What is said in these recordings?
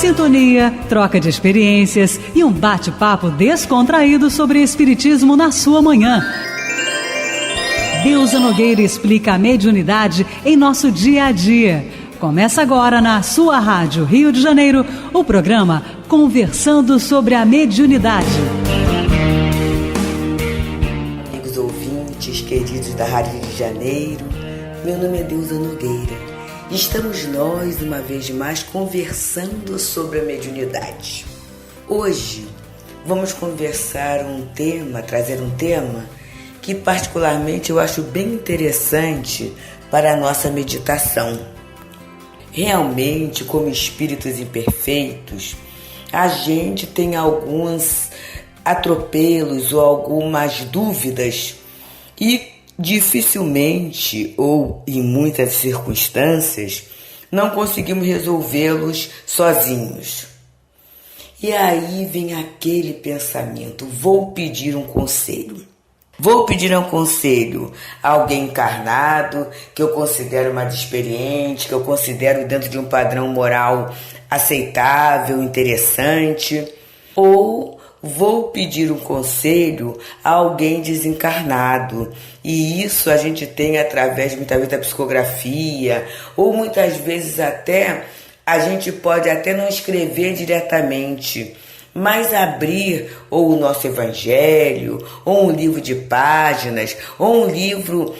sintonia, troca de experiências e um bate-papo descontraído sobre espiritismo na sua manhã. Deusa Nogueira explica a mediunidade em nosso dia a dia. Começa agora na sua rádio Rio de Janeiro o programa Conversando sobre a Mediunidade. Amigos ouvintes, queridos da Rádio Rio de Janeiro, meu nome é Deusa Nogueira. Estamos nós, uma vez mais, conversando sobre a mediunidade. Hoje vamos trazer um tema que particularmente eu acho bem interessante para a nossa meditação. Realmente, como espíritos imperfeitos, a gente tem alguns atropelos ou algumas dúvidas e dificilmente, ou em muitas circunstâncias, não conseguimos resolvê-los sozinhos. E aí vem aquele pensamento: vou pedir um conselho. Vou pedir um conselho a alguém encarnado, que eu considero mais experiente, que eu considero dentro de um padrão moral aceitável, interessante, ou vou pedir um conselho a alguém desencarnado. E isso a gente tem através, muitas vezes, da psicografia, ou muitas vezes até, a gente pode até não escrever diretamente, mas abrir ou o nosso evangelho, ou um livro de páginas, ou um livro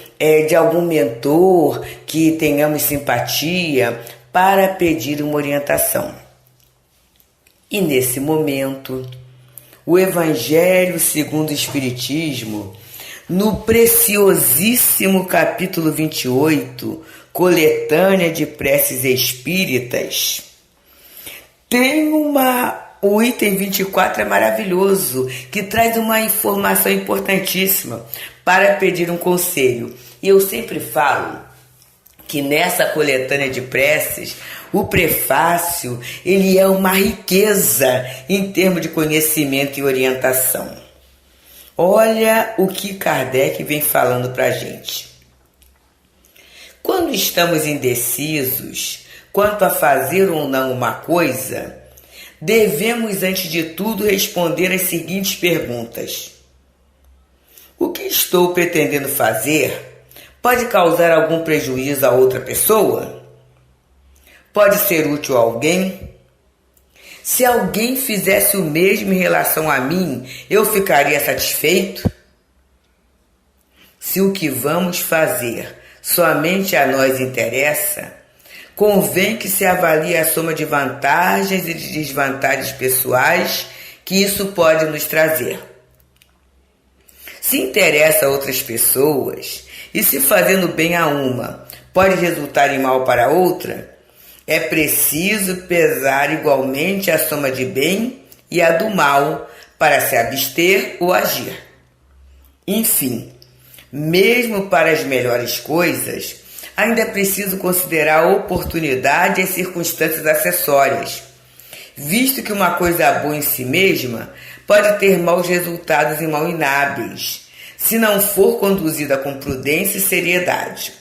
de algum mentor que tenhamos simpatia, para pedir uma orientação. E nesse momento, o Evangelho segundo o Espiritismo, no preciosíssimo capítulo 28, Coletânea de Preces Espíritas, tem o item 24 é maravilhoso, que traz uma informação importantíssima para pedir um conselho. E eu sempre falo que nessa coletânea de preces, o prefácio, ele é uma riqueza em termos de conhecimento e orientação. Olha o que Kardec vem falando para a gente. Quando estamos indecisos quanto a fazer ou não uma coisa, devemos, antes de tudo, responder as seguintes perguntas: o que estou pretendendo fazer pode causar algum prejuízo a outra pessoa? Pode ser útil a alguém? Se alguém fizesse o mesmo em relação a mim, eu ficaria satisfeito? Se o que vamos fazer somente a nós interessa, convém que se avalie a soma de vantagens e de desvantagens pessoais que isso pode nos trazer. Se interessa a outras pessoas, e se fazendo bem a uma pode resultar em mal para outra, é preciso pesar igualmente a soma de bem e a do mal para se abster ou agir. Enfim, mesmo para as melhores coisas, ainda é preciso considerar a oportunidade e as circunstâncias acessórias, visto que uma coisa boa em si mesma pode ter maus resultados e mal inábeis, se não for conduzida com prudência e seriedade.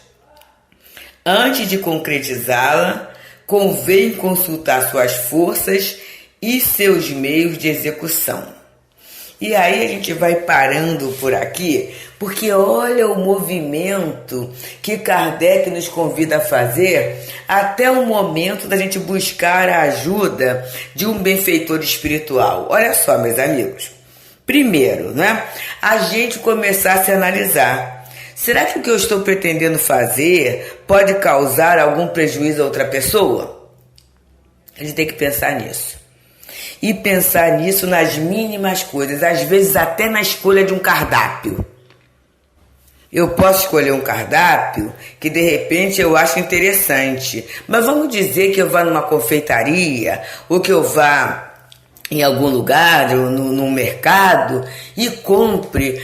Antes de concretizá-la, convém consultar suas forças e seus meios de execução. E aí a gente vai parando por aqui, porque olha o movimento que Kardec nos convida a fazer até o momento da gente buscar a ajuda de um benfeitor espiritual. Olha só, meus amigos. Primeiro, a gente começar a se analisar. Será que o que eu estou pretendendo fazer pode causar algum prejuízo a outra pessoa? A gente tem que pensar nisso. E pensar nisso nas mínimas coisas, às vezes até na escolha de um cardápio. Eu posso escolher um cardápio que de repente eu acho interessante, mas vamos dizer que eu vá numa confeitaria ou que eu vá em algum lugar, ou no mercado, e compre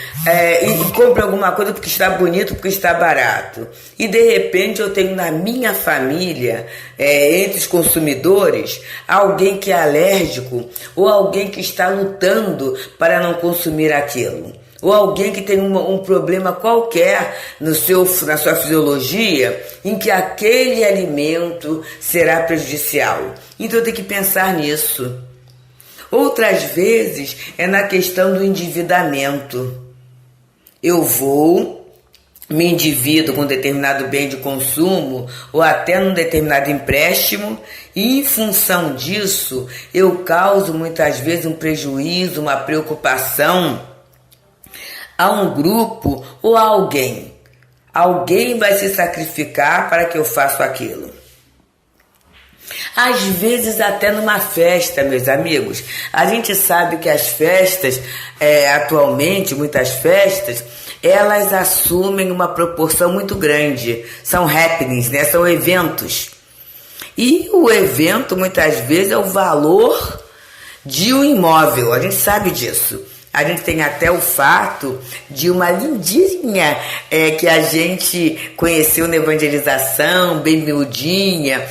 alguma coisa porque está bonito, porque está barato. E de repente eu tenho na minha família, entre os consumidores, alguém que é alérgico ou alguém que está lutando para não consumir aquilo. ou alguém que tem um problema qualquer na sua fisiologia, em que aquele alimento será prejudicial. Então tem que pensar nisso. Outras vezes é na questão do endividamento. Eu me endivido com um determinado bem de consumo ou até num determinado empréstimo e, em função disso, eu causo muitas vezes um prejuízo, uma preocupação a um grupo ou a alguém. Alguém vai se sacrificar para que eu faça aquilo. Às vezes até numa festa, meus amigos. A gente sabe que as festas, atualmente, muitas festas, elas assumem uma proporção muito grande. São happenings, né? São eventos. E o evento, muitas vezes, é o valor de um imóvel. A gente sabe disso. A gente tem até o fato de uma lindinha que a gente conheceu na evangelização, bem miudinha,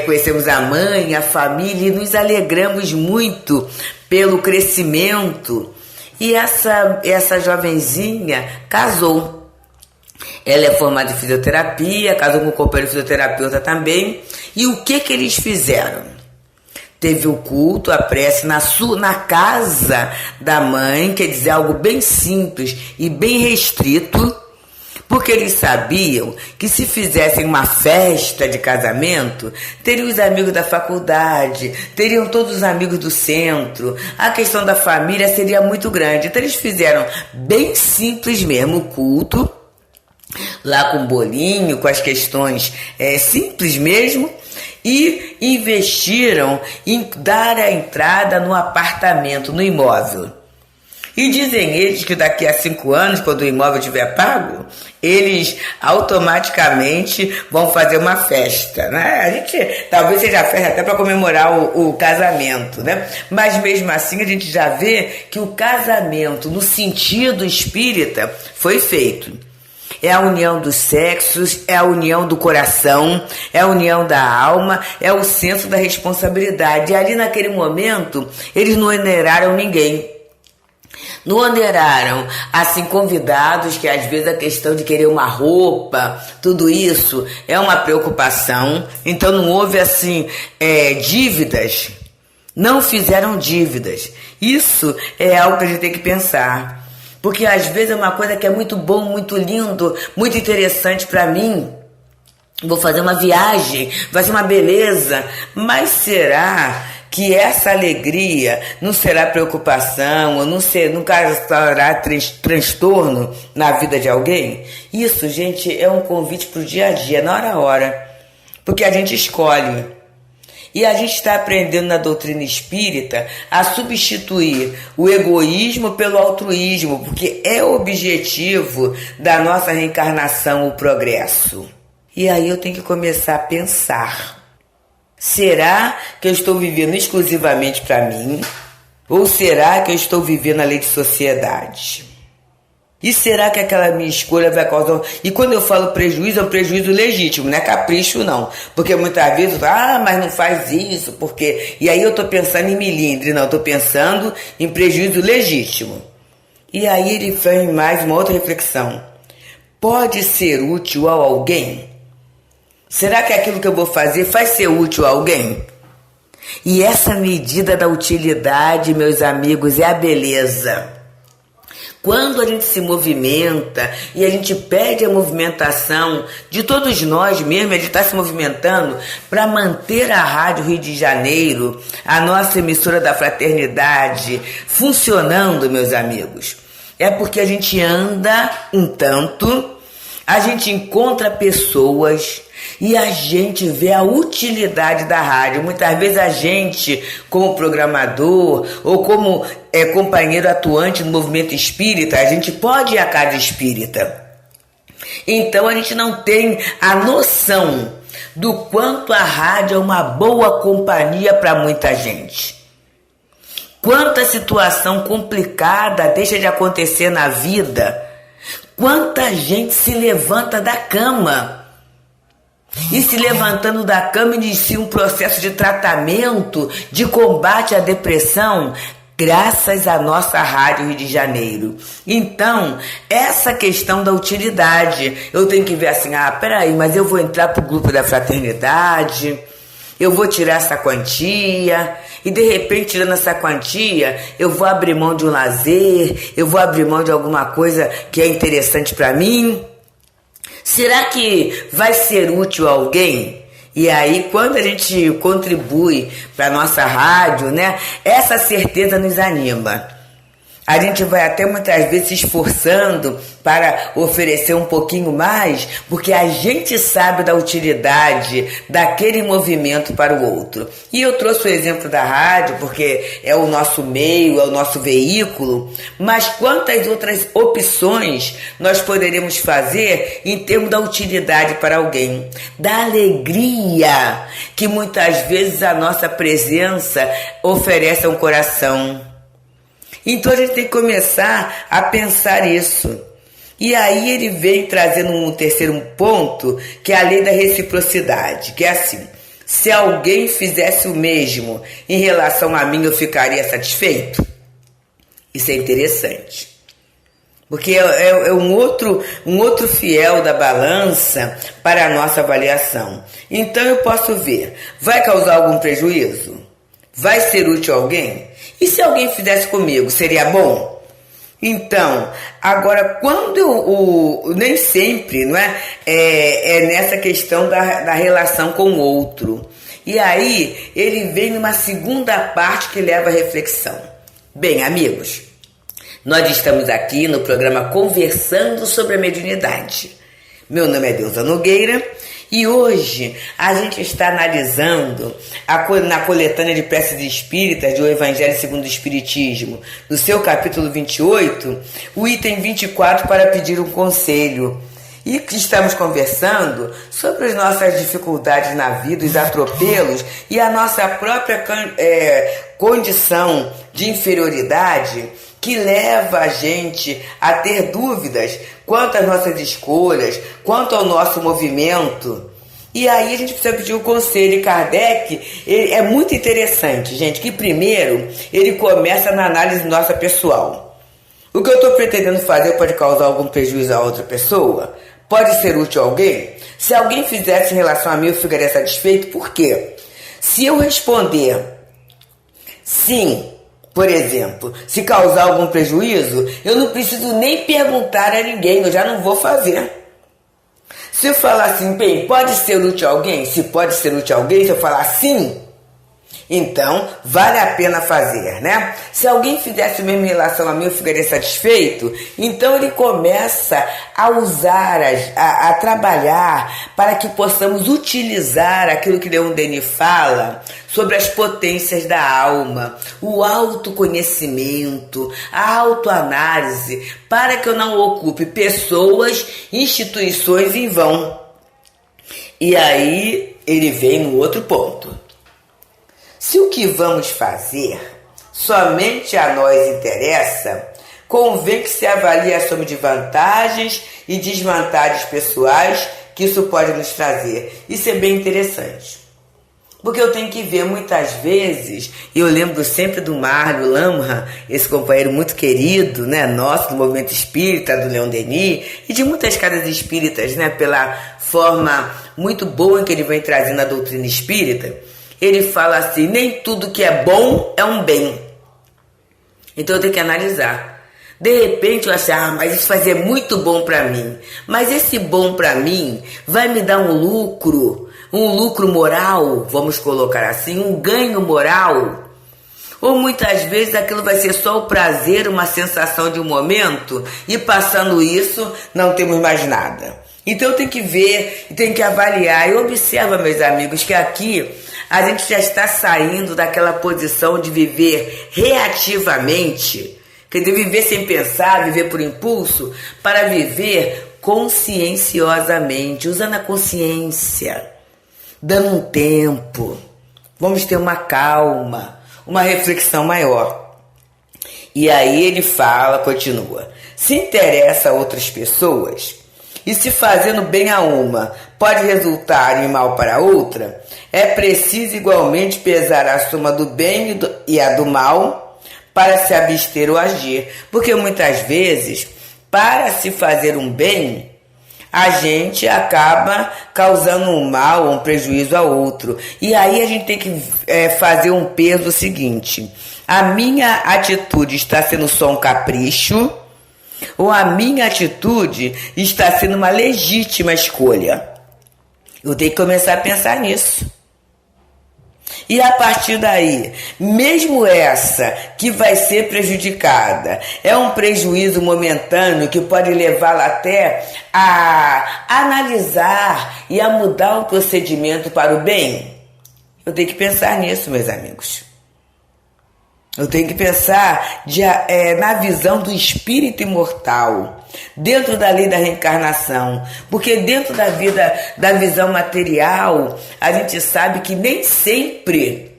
conhecemos a mãe, a família e nos alegramos muito pelo crescimento. E essa jovenzinha casou. Ela é formada em fisioterapia, casou com um companheiro fisioterapeuta também. E o que eles fizeram? Teve o culto, a prece na casa da mãe, quer dizer, algo bem simples e bem restrito, porque eles sabiam que se fizessem uma festa de casamento, teriam os amigos da faculdade, teriam todos os amigos do centro, a questão da família seria muito grande. Então eles fizeram bem simples mesmo o culto, lá com bolinho, com as questões simples mesmo, e investiram em dar a entrada no apartamento, no imóvel. E dizem eles que daqui a 5 anos, quando o imóvel estiver pago, eles automaticamente vão fazer uma festa, né? A gente talvez seja festa até para comemorar o casamento, né? Mas mesmo assim a gente já vê que o casamento, no sentido espírita, foi feito. É a união dos sexos, é a união do coração, é a união da alma, é o senso da responsabilidade. E ali naquele momento, eles não oneraram ninguém. Não oneraram, assim, convidados, que às vezes a questão de querer uma roupa, tudo isso é uma preocupação. Então não houve, assim, dívidas. Não fizeram dívidas. Isso é algo que a gente tem que pensar. Porque às vezes é uma coisa que é muito bom, muito lindo, muito interessante para mim. Vou fazer uma viagem, vai ser uma beleza. Mas será que essa alegria não será preocupação ou não causará transtorno na vida de alguém? Isso, gente, é um convite para o dia a dia, na hora a hora. Porque a gente escolhe. E a gente está aprendendo na doutrina espírita a substituir o egoísmo pelo altruísmo, porque é o objetivo da nossa reencarnação, o progresso. E aí eu tenho que começar a pensar. Será que eu estou vivendo exclusivamente para mim? Ou será que eu estou vivendo a lei de sociedade? E será que aquela minha escolha vai causar... E quando eu falo prejuízo, é um prejuízo legítimo, não é capricho não. Porque muitas vezes, mas não faz isso, porque... E aí eu estou pensando em milindre, não, estou pensando em prejuízo legítimo. E aí ele faz mais uma outra reflexão. Pode ser útil a alguém? Será que aquilo que eu vou fazer vai ser útil a alguém? E essa medida da utilidade, meus amigos, é a beleza. Quando a gente se movimenta e a gente pede a movimentação de todos nós mesmo, a gente está se movimentando para manter a Rádio Rio de Janeiro, a nossa emissora da fraternidade, funcionando, meus amigos. É porque a gente anda um tanto, a gente encontra pessoas e a gente vê a utilidade da rádio. Muitas vezes a gente, como programador ou como companheiro atuante no movimento espírita, a gente pode ir à casa espírita. Então a gente não tem a noção do quanto a rádio é uma boa companhia para muita gente. Quanta situação complicada deixa de acontecer na vida. Quanta gente se levanta da cama. E se levantando da cama inicia um processo de tratamento, de combate à depressão, graças à nossa Rádio Rio de Janeiro. Então, essa questão da utilidade, eu tenho que ver assim, peraí, mas eu vou entrar pro grupo da fraternidade, eu vou tirar essa quantia, e de repente, tirando essa quantia, eu vou abrir mão de um lazer, eu vou abrir mão de alguma coisa que é interessante para mim. Será que vai ser útil a alguém? E aí, quando a gente contribui para a nossa rádio, né, essa certeza nos anima. A gente vai até muitas vezes se esforçando para oferecer um pouquinho mais, porque a gente sabe da utilidade daquele movimento para o outro. E eu trouxe o exemplo da rádio, porque é o nosso meio, é o nosso veículo, mas quantas outras opções nós poderíamos fazer em termos da utilidade para alguém, da alegria que muitas vezes a nossa presença oferece ao coração. Então a gente tem que começar a pensar isso. E aí ele vem trazendo um terceiro ponto, que é a lei da reciprocidade, que é assim: se alguém fizesse o mesmo em relação a mim, eu ficaria satisfeito? Isso é interessante. Porque é um outro fiel da balança para a nossa avaliação. Então eu posso ver, vai causar algum prejuízo? Vai ser útil a alguém? E se alguém fizesse comigo, seria bom? Então, agora, quando nem sempre, não é? É nessa questão da relação com o outro. E aí, ele vem numa segunda parte que leva à reflexão. Bem, amigos, nós estamos aqui no programa Conversando sobre a Mediunidade. Meu nome é Deusa Nogueira. E hoje a gente está analisando na coletânea de preces espíritas do Evangelho segundo o Espiritismo, no seu capítulo 28, o item 24, para pedir um conselho. E estamos conversando sobre as nossas dificuldades na vida, os atropelos e a nossa própria condição de inferioridade, que leva a gente a ter dúvidas quanto às nossas escolhas, quanto ao nosso movimento. E aí a gente precisa pedir o conselho. E Kardec, é muito interessante, gente, que primeiro ele começa na análise nossa pessoal. O que eu estou pretendendo fazer pode causar algum prejuízo a outra pessoa? Pode ser útil a alguém? Se alguém fizesse em relação a mim, eu ficaria satisfeito. Por quê? Se eu responder sim, por exemplo, se causar algum prejuízo, eu não preciso nem perguntar a ninguém, eu já não vou fazer. Se eu falar assim, bem, pode ser útil a alguém? Se pode ser útil a alguém, se eu falar sim, então vale a pena fazer, né? Se alguém fizesse a mesma relação a mim, eu ficaria satisfeito. Então ele começa a usar, a trabalhar para que possamos utilizar aquilo que Leon Denis fala sobre as potências da alma, o autoconhecimento, a autoanálise, para que eu não ocupe pessoas, instituições em vão. E aí ele vem no outro ponto. Se o que vamos fazer somente a nós interessa, convém que se avalie a soma de vantagens e desvantagens pessoais que isso pode nos trazer. Isso é bem interessante. Porque eu tenho que ver muitas vezes, e eu lembro sempre do Mário Lamra, esse companheiro muito querido, né, nosso, do movimento espírita, do Leon Denis, e de muitas casas espíritas, né, pela forma muito boa que ele vem trazendo a doutrina espírita. Ele fala assim, nem tudo que é bom é um bem. Então eu tenho que analisar. De repente eu acho, mas isso vai ser muito bom para mim. Mas esse bom para mim vai me dar um lucro moral, vamos colocar assim, um ganho moral. Ou muitas vezes aquilo vai ser só o prazer, uma sensação de um momento, e passando isso não temos mais nada. Então eu tenho que ver, tenho que avaliar. E observa, meus amigos, que aqui a gente já está saindo daquela posição de viver reativamente, quer dizer, viver sem pensar, viver por impulso, para viver conscienciosamente, usando a consciência, dando um tempo. Vamos ter uma calma, uma reflexão maior. E aí ele fala, continua, se interessa a outras pessoas, e se fazendo bem a uma pode resultar em mal para outra, é preciso igualmente pesar a soma do bem e a do mal para se abster ou agir. Porque muitas vezes, para se fazer um bem, a gente acaba causando um mal ou um prejuízo a outro. E aí a gente tem que fazer um peso seguinte: a minha atitude está sendo só um capricho ou a minha atitude está sendo uma legítima escolha? Eu tenho que começar a pensar nisso. E a partir daí, mesmo essa que vai ser prejudicada, é um prejuízo momentâneo que pode levá-la até a analisar e a mudar o procedimento para o bem? Eu tenho que pensar nisso, meus amigos. Eu tenho que pensar na visão do espírito imortal, dentro da lei da reencarnação, porque dentro da visão material, a gente sabe que nem sempre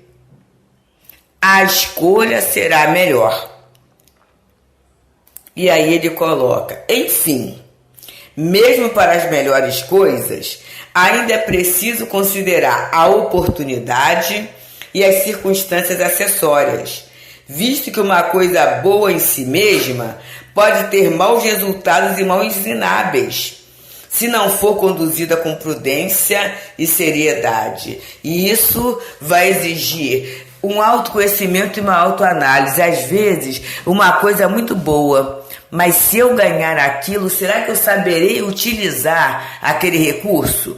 a escolha será melhor. E aí ele coloca: enfim, mesmo para as melhores coisas, ainda é preciso considerar a oportunidade e as circunstâncias acessórias, visto que uma coisa boa em si mesma pode ter maus resultados e mal ensináveis, se não for conduzida com prudência e seriedade. E isso vai exigir um autoconhecimento e uma autoanálise. Às vezes, uma coisa muito boa, mas se eu ganhar aquilo, será que eu saberei utilizar aquele recurso?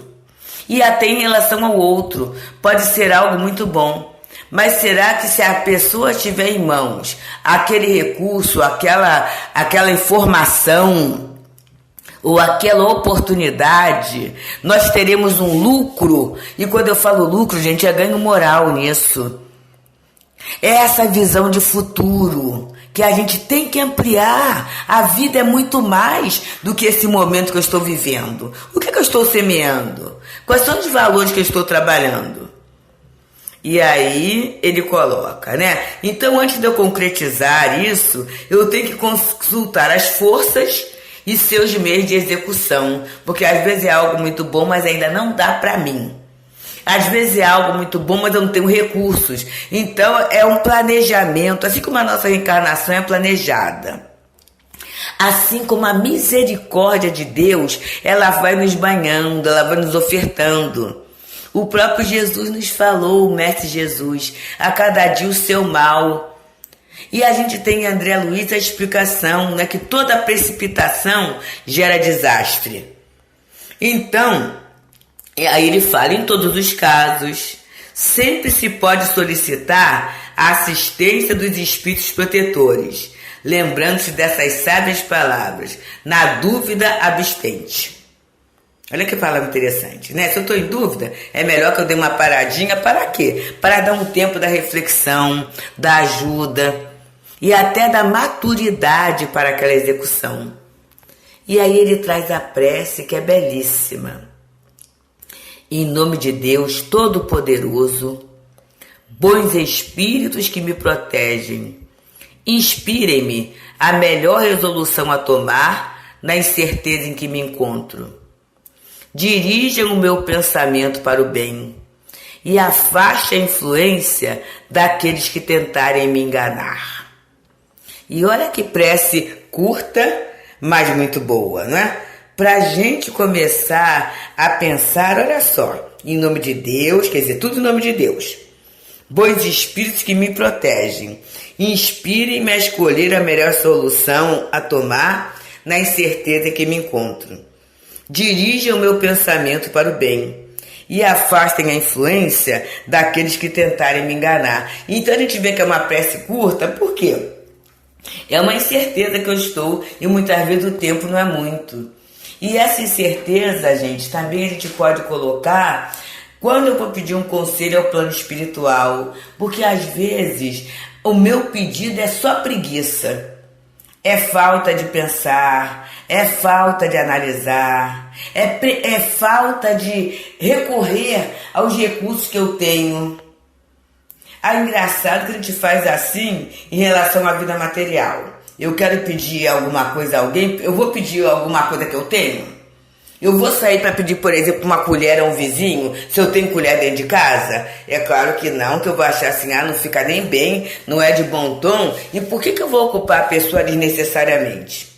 E até em relação ao outro, pode ser algo muito bom, mas será que se a pessoa tiver em mãos aquele recurso, aquela informação ou aquela oportunidade, nós teremos um lucro? E quando eu falo lucro, gente, é ganho moral nisso. É essa visão de futuro que a gente tem que ampliar. A vida é muito mais do que esse momento que eu estou vivendo. O que eu estou semeando? Quais são os valores que eu estou trabalhando? E aí ele coloca, né? Então, antes de eu concretizar isso, eu tenho que consultar as forças e seus meios de execução, porque às vezes é algo muito bom, mas ainda não dá para mim. Às vezes é algo muito bom, mas eu não tenho recursos. Então, é um planejamento, assim como a nossa reencarnação é planejada. Assim como a misericórdia de Deus, ela vai nos banhando, ela vai nos ofertando. O próprio Jesus nos falou, o Mestre Jesus, a cada dia o seu mal. E a gente tem em André Luiz a explicação, né, que toda precipitação gera desastre. Então, aí ele fala: em todos os casos, sempre se pode solicitar a assistência dos espíritos protetores, lembrando-se dessas sábias palavras: na dúvida, abstente. Olha que palavra interessante, né? Se eu estou em dúvida, é melhor que eu dê uma paradinha. Para quê? Para dar um tempo da reflexão, da ajuda e até da maturidade para aquela execução. E aí ele traz a prece, que é belíssima. Em nome de Deus Todo-Poderoso, bons espíritos que me protegem, inspirem-me a melhor resolução a tomar na incerteza em que me encontro. Dirijam o meu pensamento para o bem e afaste a influência daqueles que tentarem me enganar. E olha que prece curta, mas muito boa, não é? Para a gente começar a pensar, olha só, em nome de Deus, quer dizer, tudo em nome de Deus. Bons espíritos que me protegem, inspirem-me a escolher a melhor solução a tomar na incerteza que me encontro. Dirijam o meu pensamento para o bem e afastem a influência daqueles que tentarem me enganar. Então a gente vê que é uma prece curta, por quê? É uma incerteza que eu estou e muitas vezes o tempo não é muito. E essa incerteza, gente, também a gente pode colocar quando eu vou pedir um conselho ao plano espiritual, porque às vezes o meu pedido é só preguiça. É falta de pensar, é falta de analisar, é falta de recorrer aos recursos que eu tenho. É engraçado que a gente faz assim em relação à vida material. Eu quero pedir alguma coisa a alguém, eu vou pedir alguma coisa que eu tenho. Eu vou sair para pedir, por exemplo, uma colher a um vizinho, se eu tenho colher dentro de casa? É claro que não, que eu vou achar assim, não fica nem bem, não é de bom tom, e por que eu vou ocupar a pessoa desnecessariamente?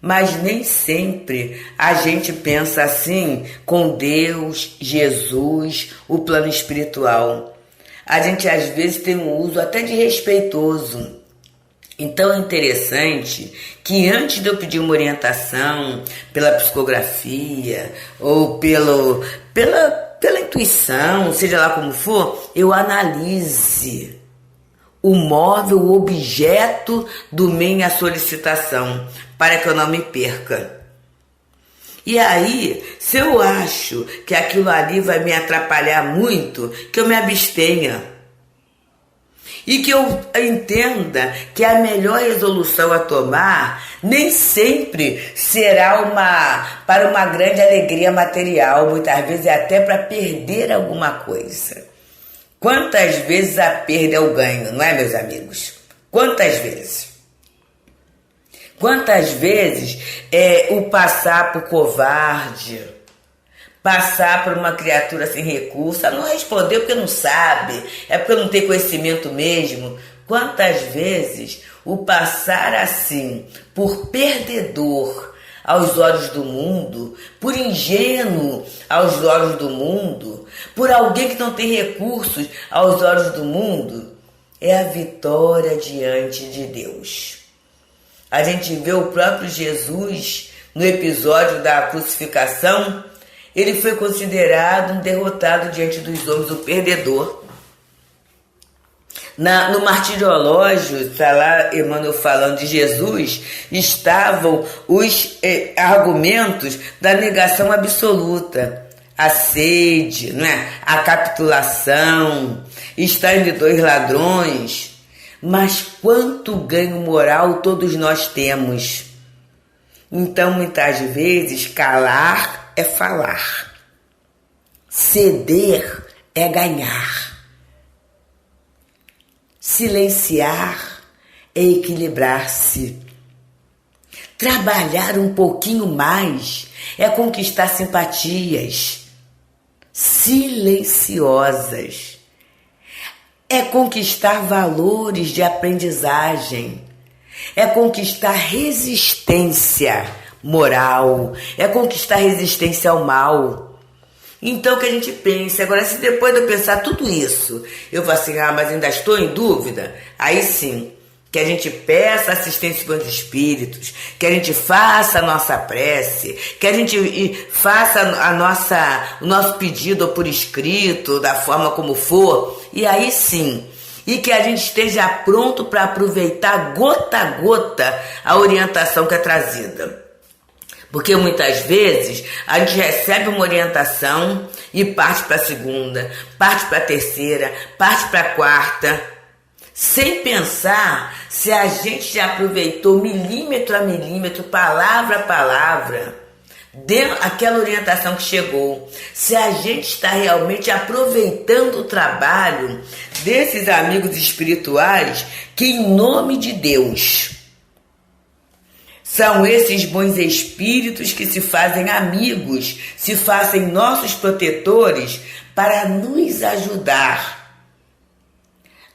Mas nem sempre a gente pensa assim com Deus, Jesus, o plano espiritual. A gente às vezes tem um uso até desrespeitoso. Então é interessante que antes de eu pedir uma orientação pela psicografia ou pela intuição, seja lá como for, eu analise o móvel, o objeto do minha solicitação, para que eu não me perca. E aí, se eu acho que aquilo ali vai me atrapalhar muito, que eu me abstenha. E que eu entenda que a melhor resolução a tomar nem sempre será para uma grande alegria material, muitas vezes é até para perder alguma coisa. Quantas vezes a perda é o ganho, não é, meus amigos? Quantas vezes? Quantas vezes o passar por covarde, passar por uma criatura sem recurso, ela não respondeu porque não sabe, é porque não tem conhecimento mesmo. Quantas vezes o passar assim, por perdedor aos olhos do mundo, por ingênuo aos olhos do mundo, por alguém que não tem recursos aos olhos do mundo, é a vitória diante de Deus. A gente vê o próprio Jesus no episódio da crucificação. Ele foi considerado um derrotado diante dos homens, o perdedor. No martiriológio, está lá Emmanuel falando de Jesus, estavam os argumentos da negação absoluta, a sede, né? A capitulação, está entre dois ladrões. Mas quanto ganho moral todos nós temos. Então, muitas vezes, calar é falar. Ceder é ganhar. Silenciar é equilibrar-se. Trabalhar um pouquinho mais é conquistar simpatias silenciosas. É conquistar valores de aprendizagem. É conquistar resistência moral. É conquistar resistência ao mal. Então, que a gente pense. Agora, se depois de eu pensar tudo isso, eu vou assim, mas ainda estou em dúvida, aí sim, que a gente peça assistência dos espíritos, que a gente faça a nossa prece, que a gente faça o nosso pedido por escrito, da forma como for, e aí sim, e que a gente esteja pronto para aproveitar gota a gota a orientação que é trazida. Porque muitas vezes a gente recebe uma orientação e parte para a segunda, parte para a terceira, parte para a quarta, sem pensar se a gente já aproveitou milímetro a milímetro, palavra a palavra, aquela orientação que chegou. Se a gente está realmente aproveitando o trabalho desses amigos espirituais que, em nome de Deus, são esses bons espíritos que se fazem amigos, se fazem nossos protetores para nos ajudar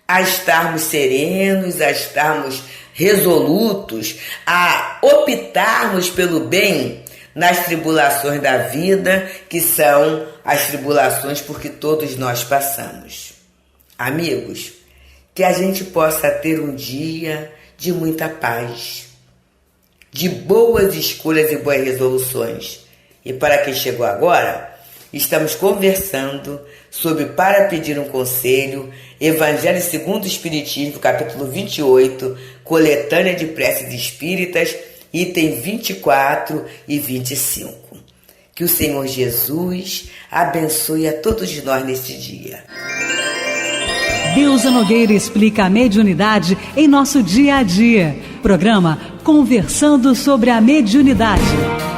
a estarmos serenos, a estarmos resolutos, a optarmos pelo bem nas tribulações da vida, que são as tribulações por que todos nós passamos. Amigos, que a gente possa ter um dia de muita paz, de boas escolhas e boas resoluções. E para quem chegou agora, estamos conversando sobre Para Pedir um Conselho, Evangelho segundo o Espiritismo, capítulo 28, coletânea de preces espíritas, item 24 e 25. Que o Senhor Jesus abençoe a todos nós neste dia. Deusa Nogueira explica a mediunidade em nosso dia a dia. Programa Conversando sobre a Mediunidade.